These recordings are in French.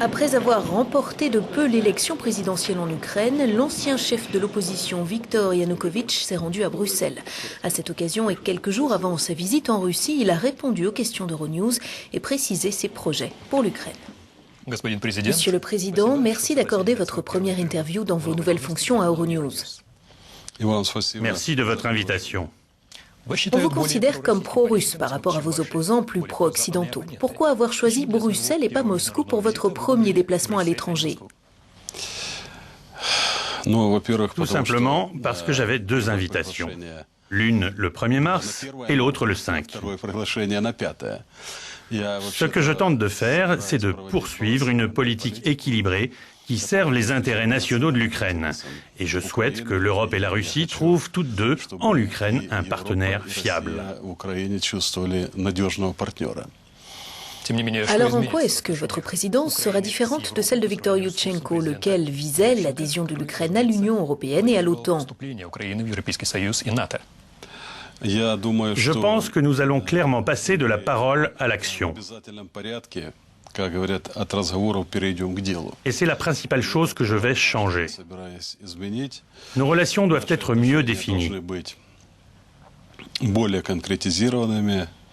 Après avoir remporté de peu l'élection présidentielle en Ukraine, l'ancien chef de l'opposition Viktor Yanukovych s'est rendu à Bruxelles. À cette occasion et quelques jours avant sa visite en Russie, il a répondu aux questions d'Euronews et précisé ses projets pour l'Ukraine. Monsieur le Président, merci d'accorder votre première interview dans vos nouvelles fonctions à Euronews. Merci de votre invitation. On vous considère comme pro-russe par rapport à vos opposants plus pro-occidentaux. Pourquoi avoir choisi Bruxelles et pas Moscou pour votre premier déplacement à l'étranger? Tout simplement parce que j'avais deux invitations. L'une le 1er mars et l'autre le 5. Ce que je tente de faire, c'est de poursuivre une politique équilibrée qui serve les intérêts nationaux de l'Ukraine. Et je souhaite que l'Europe et la Russie trouvent toutes deux en l'Ukraine un partenaire fiable. Alors en quoi est-ce que votre présidence sera différente de celle de Viktor Yushchenko, lequel visait l'adhésion de l'Ukraine à l'Union européenne et à l'OTAN? Je pense que nous allons clairement passer de la parole à l'action. Et c'est la principale chose que je vais changer. Nos relations doivent être mieux définies.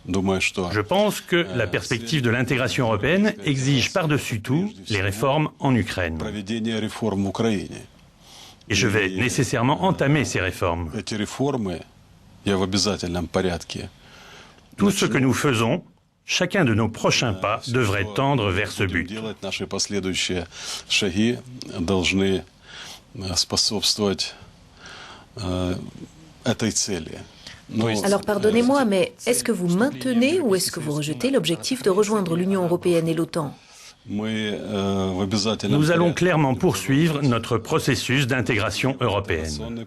Je pense que la perspective de l'intégration européenne exige par-dessus tout les réformes en Ukraine. Et je vais nécessairement entamer ces réformes. Tout ce que nous faisons, chacun de nos prochains pas devrait tendre vers ce but. Alors pardonnez-moi, mais est-ce que vous maintenez ou est-ce que vous rejetez l'objectif de rejoindre l'Union européenne et l'OTAN? Nous allons clairement poursuivre notre processus d'intégration européenne.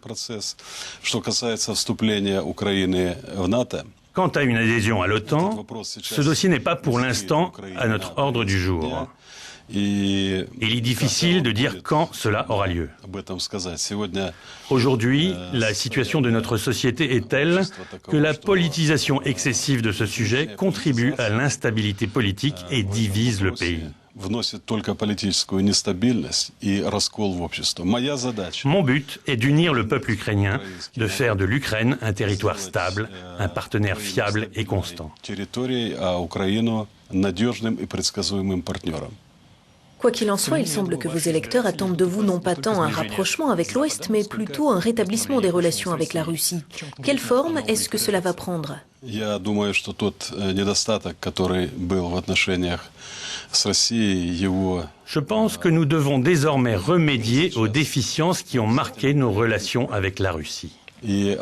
Quant à une adhésion à l'OTAN, ce dossier n'est pas pour l'instant à notre ordre du jour. Il est difficile de dire quand cela aura lieu. Aujourd'hui, la situation de notre société est telle que la politisation excessive de ce sujet contribue à l'instabilité politique et divise le pays. Mon but est d'unir le peuple ukrainien, de faire de l'Ukraine un territoire stable, un partenaire fiable et constant. Quoi qu'il en soit, il semble que vos électeurs attendent de vous non pas tant un rapprochement avec l'Ouest, mais plutôt un rétablissement des relations avec la Russie. Quelle forme est-ce que cela va prendre? Je pense que nous devons désormais remédier aux déficiences qui ont marqué nos relations avec la Russie. Et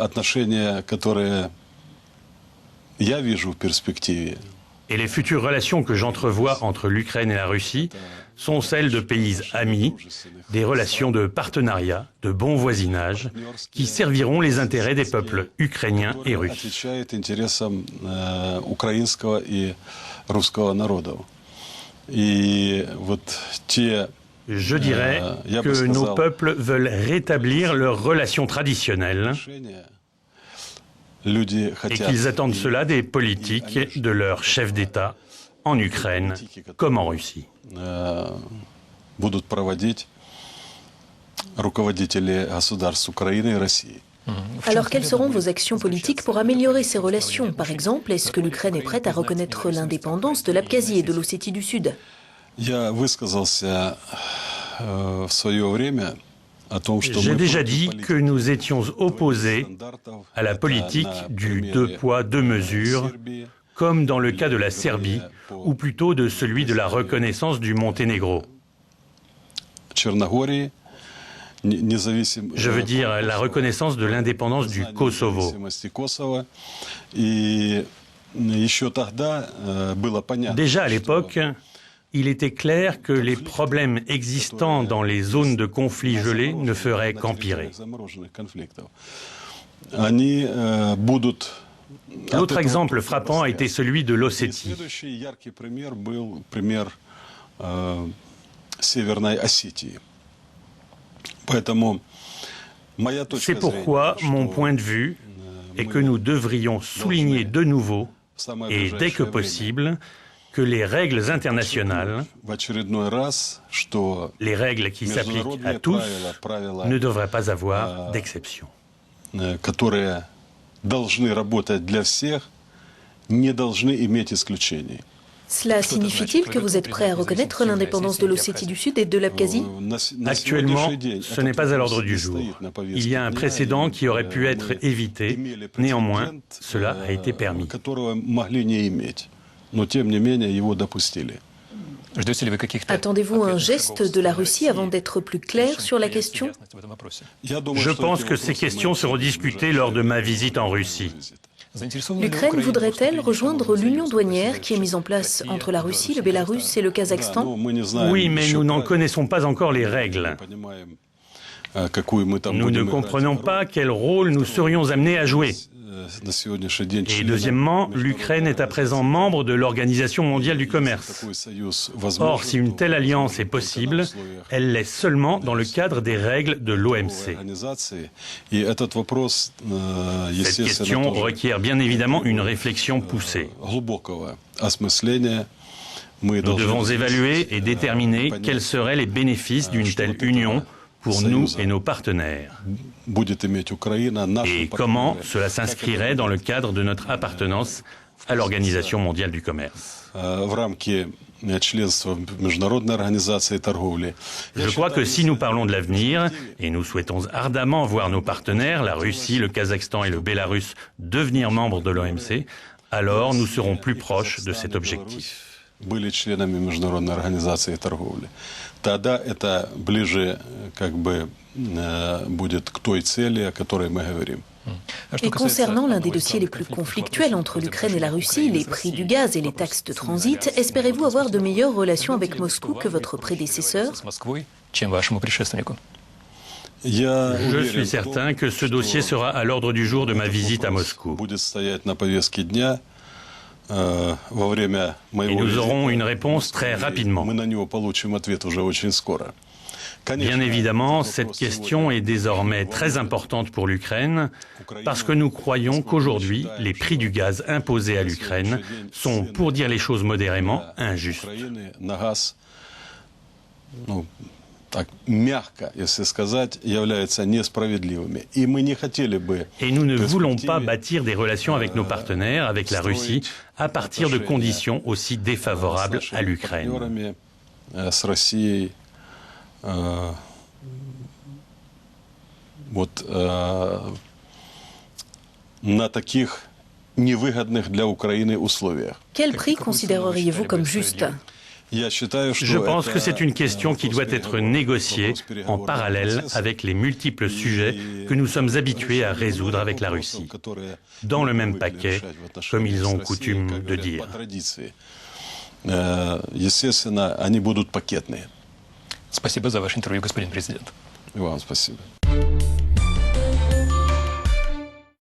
les futures relations que j'entrevois entre l'Ukraine et la Russie sont celles de pays amis, des relations de partenariat, de bon voisinage, qui serviront les intérêts des peuples ukrainiens et russes. Je dirais que nos peuples veulent rétablir leurs relations traditionnelles et qu'ils attendent cela des politiques de leurs chefs d'État en Ukraine comme en Russie. Alors quelles seront vos actions politiques pour améliorer ces relations? Par exemple, est-ce que l'Ukraine est prête à reconnaître l'indépendance de l'Abkhazie et de l'Ossétie du Sud? J'ai déjà dit que nous étions opposés à la politique du deux poids, deux mesures, comme dans le cas de la Serbie, ou plutôt de celui de la reconnaissance du Monténégro. Je veux dire la reconnaissance de l'indépendance du Kosovo. Déjà à l'époque, il était clair que les problèmes existants dans les zones de conflit gelées ne feraient qu'empirer. L'autre exemple frappant a été celui de l'Ossétie. C'est pourquoi mon point de vue est que nous devrions souligner de nouveau, et dès que possible, que les règles internationales, les règles qui s'appliquent à tous, ne devraient pas avoir d'exception. Cela signifie-t-il que vous êtes prêt à reconnaître l'indépendance de l'Ossétie du Sud et de l'Abkhazie? Actuellement, ce n'est pas à l'ordre du jour. Il y a un précédent qui aurait pu être évité. Néanmoins, cela a été permis. Attendez-vous un geste de la Russie avant d'être plus clair sur la question? Je pense que ces questions seront discutées lors de ma visite en Russie. L'Ukraine voudrait-elle rejoindre l'union douanière qui est mise en place entre la Russie, le Bélarus et le Kazakhstan? Oui, mais nous n'en connaissons pas encore les règles. Nous ne comprenons pas quel rôle nous serions amenés à jouer. Et deuxièmement, l'Ukraine est à présent membre de l'Organisation mondiale du commerce. Or, si une telle alliance est possible, elle l'est seulement dans le cadre des règles de l'OMC. Cette question requiert bien évidemment une réflexion poussée. Nous devons évaluer et déterminer quels seraient les bénéfices d'une telle union pour nous et nos partenaires, et comment cela s'inscrirait dans le cadre de notre appartenance à l'Organisation mondiale du commerce. Je crois que si nous parlons de l'avenir, et nous souhaitons ardemment voir nos partenaires, la Russie, le Kazakhstan et le Bélarus, devenir membres de l'OMC, alors nous serons plus proches de cet objectif. Были членами Международной организации торговли, тогда это ближе будет к той цели, о которой мы говорим. Et concernant l'un des dossiers les plus conflictuels entre l'Ukraine et la Russie, les prix du gaz et les taxes de transit, espérez-vous avoir de meilleures relations avec Moscou que votre prédécesseur? Je suis certain que ce dossier sera à l'ordre du jour de ma visite à Moscou. Et nous aurons une réponse très rapidement. Bien évidemment, cette question est désormais très importante pour l'Ukraine parce que nous croyons qu'aujourd'hui, les prix du gaz imposés à l'Ukraine sont, pour dire les choses modérément, injustes. Et nous ne voulons pas bâtir des relations avec nos partenaires, avec la Russie, à partir de conditions aussi défavorables à l'Ukraine. Quel prix considéreriez-vous comme juste? Je pense que c'est une question qui doit être négociée en parallèle avec les multiples sujets que nous sommes habitués à résoudre avec la Russie, dans le même paquet, comme ils ont coutume de dire. Естественно, они будут пакетные. Спасибо за ваше интервью, господин президент. И вам спасибо.